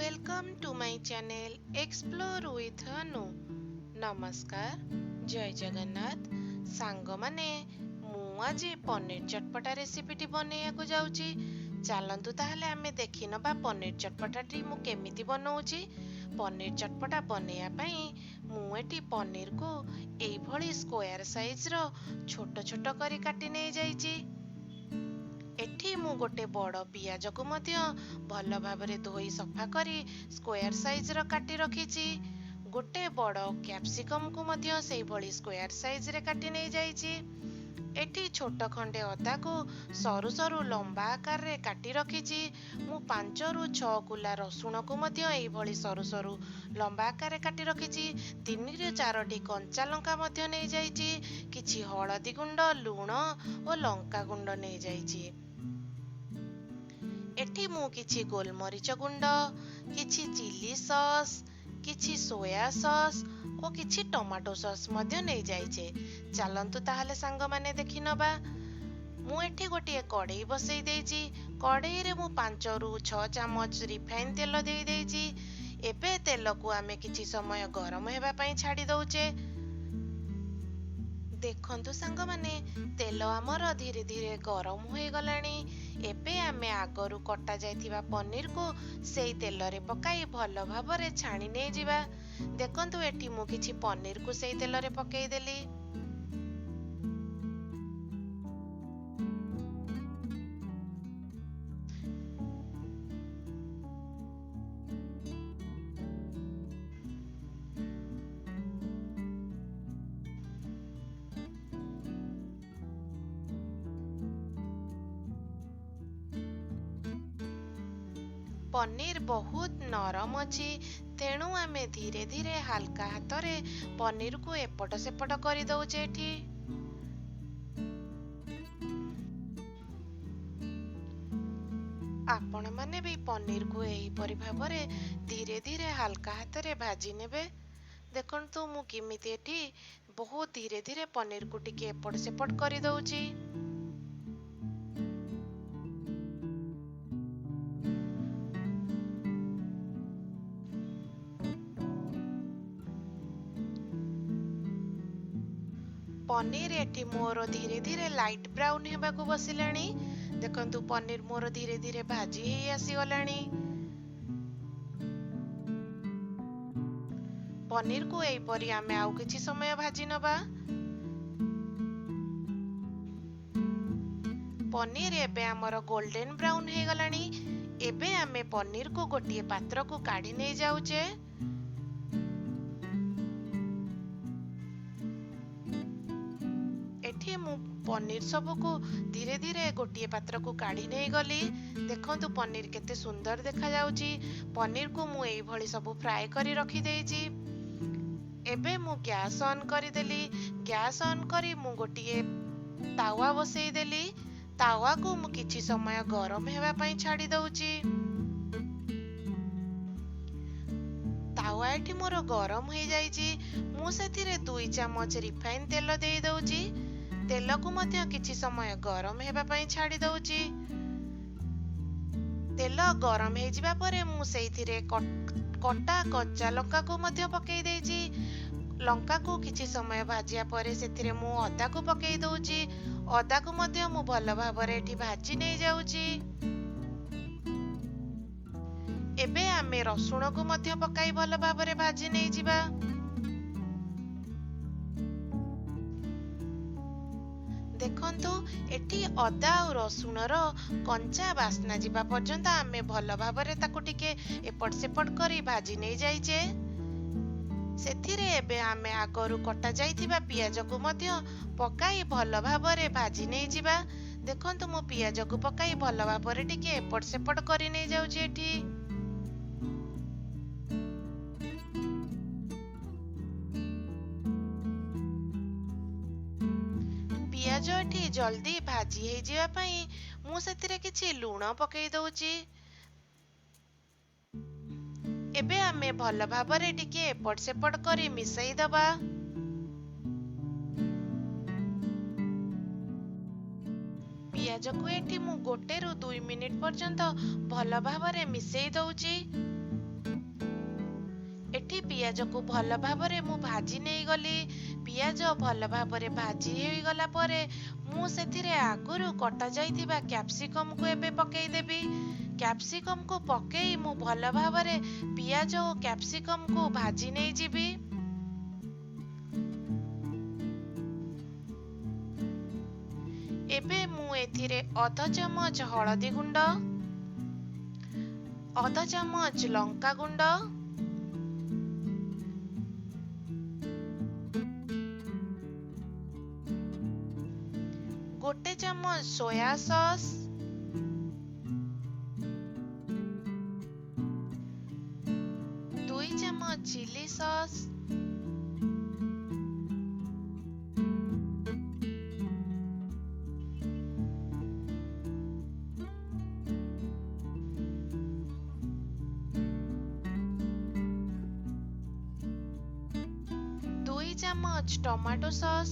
Welcome to my channel Explore with Anu। नमस्कार, जय जगन्नाथ सांग माने मु आज पनीर चटपटा रेसिपीटी बनैयाकु जाउची। चालंतु ताहले आमे देखि नबा पनीर चटपटाटी मु केमिति बनौची। पनीर चटपटा बनैया पई मु एटी पनीर को एई भली स्क्वायर साइज रो छोट छोट करी काटी नै जाईची। एठी मु गोटे बड़ पियाज को मध्य भल भाबरे धोई सफा करी स्क्वायर साइज रो काटी रखिची। गोटे बड़ कैप्सिकम को मध्य सेई भली स्क्वायर साइज रे काटी नै जाईची। एठी छोट खंडे अदा को सरू सरू लंबा आकार रे काटी रखिची। मु 5 रु 6 कुला रसुण को मध्य एई भली सरू सरू लंबा आकार रे काटी रखिची। 3 रु 4 टी कंचा लंका मध्य नै जाईची। किछि हळदी गुंड, लूण ओ लंका गुंड नै जाईची। एठी मु किछि गोलमरीच गुंड, किछि चिली सॉस, किछि सोया सॉस ओ किछि टमाटो सॉस मध्य नै जाईचे। चालंतु ताहले सांग माने देखि नबा। मु एठी गोटे कड़ाई बसई देइची। कड़ाई रे मु 5 रु 6 चामच रिफाइन तेल देई देइची। एबे तेल को आमे किछि समय गरम हेबा पई छाडी दउचे। देखंतु सांग माने तेल आमर धीरे धीरे गरम होई गलानी। एबे आमे आगरु कटा जायथिबा पनीर को सेई तेल रे पकाई भल भाबरे छाणी नै जिबा। देखंतु एठी मु किछि पनीर को सेई तेल रे पकेई देली। पनीर बहुत नरम अछि, तेणु आमे धीरे धीरे हल्का हाथ रे पनीर को एपट सेपट करि दउचे। एठी आपण माने भी पनीर को एही परि भाबरे धीरे धीरे हल्का हाथ रे भाजी नेबे। देखंतु मु किमिति एठी बहुत धीरे धीरे पनीर को टिके एपट सेपट करि दउची। पनीर एठी मोर धीरे धीरे लाइट ब्राउन हेबा को बसिलानी। देखंतु पनीर मोर धीरे धीरे भाजी हेई आसी गलानी। पनीर को एई परी आमे आउ किछि समय भाजी नबा। पनीर एबे हमर गोल्डन ब्राउन हे गलानी। एबे आमे पनीर को गोटिए पात्र को काढी नै जाउचे। एठी मु पनीर सबको धीरे धीरे गोटिए पात्र को काढी नै गली। देखंतु पनीर केते सुंदर देखा जाउची। पनीर को मु एई भली सब फ्राई करी रखी देइची। एबे मु गैस ऑन करी देली। गैस ऑन करी मु गोटिए तावा बसई देली। तावा को मु किछि समय गरम हेबा पई छाडी दउची। तावा एठी मोर गरम हो जाइची। मु सेथिरे 2 चामच रिफाइन तेल देई दउची। तेल को मध्य किछि समय गरम हेबा पई छाडी दउची। तेल गरम हे जिबा परे मु सेथिरे कटा कच्चा लंका को मध्य पकेई देइची। लंका को किछि समय भाजिया परे सेथिरे मु अदा को पकेई दउची। अदा को मध्य मु भल भाबरे एठी भाजी नै जाउची। एबे आमे रसुण को मध्य पकाई भल भाबरे भाजी नै जिबा। देखंतु एठी अदा और रसुण रो कंचा बास्ना जिबा पर्यंत आमे भल भाबरे ताको टिके एपट सेपट करी भाजी नै जाइचे। सेथिरे एबे आमे आगरु कटा जाइथिबा पियाज को मध्य पकाई भल भाबरे भाजी नै जिबा। देखंतु मो पियाज को पकाई भल भाबरे टिके एपट सेपट करी नै जाउची। एठी पियाज एठी जल्दी भाजी हे जिबा पई मु सेथिरे किछि लूण पकेई दउची। एबे आमे भल भाबरे टिके एपट सेपट करी मिसई दबा। पियाज को एठी मु 1 रु 2 मिनिट पर्यंत भल भाबरे मिसई दउची। एठी पियाज को भल भाबरे मु भाजी नहीं गली। पियाज भल भाबरे भाजी होई गला परे मु सेथिरे आगुरु कटा जाइथिबा कैप्सिकम को एबे पकेई देबी। कैप्सिकम को पकेई मु भल भाबरे पियाज और कैप्सिकम को भाजी नहीं जीबी। एबे मु एथिरे अध चामच हळदी गुंड, अध चामच लंका गुंड, गोटे चामच सोया सॉस, दुई चामच चिली सॉस, दुई चामच टमाटो सॉस,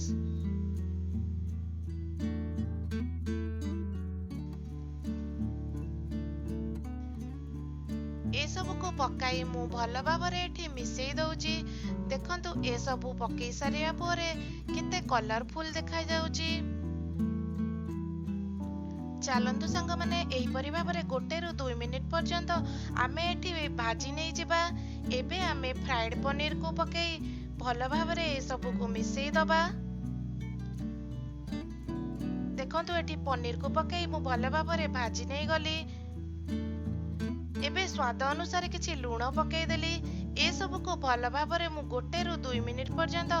ए सब को पकाई मु भल भाबरे एठी मिसेई दउची। देखंतु ए सब पकेई सारिया परे केते कलरफुल देखा जाउची। चलंतु संग माने एही परि भाबरे 1 रु 2 मिनिट पर्यंत आमे एठी भाजी नहीं जिबा। एबे आमे फ्राइड पनीर को पकेई भल भाबरे ए सब को मिसेई दबा। देखंतु एठी पनीर को पकेई मु भल भाबरे भाजी नहीं गली। एबे स्वाद अनुसार किछि लूण पकेई देली। ए सब को भल भाबरे मु 1 रु 2 मिनिट पर्यंत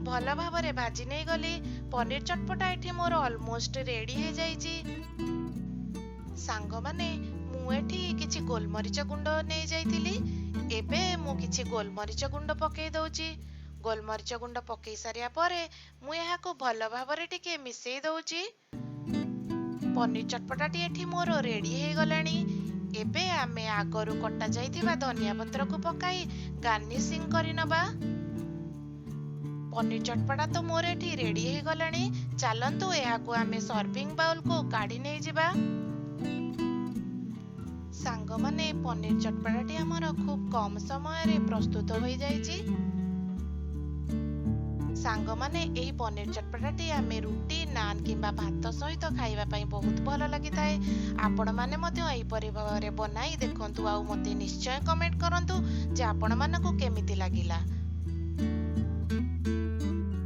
भल भाबरे भाजी नहीं गली। पनीर चटपटा एठी मोर ऑलमोस्ट रेडी हे जाईची। सांग माने मु एठी किछि गोलमरिच गुंड नै जाईतिली। एबे मु किछि गोलमरिच गुंड पकेई दउची। गोलमरिच गुंड पकेई सारिया परे मु एहा को भल भाबरे टिके मिसेई दउची। पनीर चटपटाटी एठी मोर रेडी हे गलानी। एबे आमे आगरु कटा जाइथिबा धनिया पत्र को पकाई गार्निशिंग करि नबा। पनीर चटपटा तो मोर एठी रेडी हे गलानी। चलंतु एहा को आमे सर्विंग बाउल को काढी नै जिबा। सांग माने पनीर चटपटाटी हमर खूब कम समय रे प्रस्तुत होई जाईची। सांग माने एही पनीर चटपटाटी आमे रुटी नान किंबा भात सहित खाइबा पई बहुत भल लागिताए। आपण माने मध्य एही परिवारे बनाई देखंतु आ मते निश्चय कमेंट करंतु जे आपण मानको केमिति लागिला।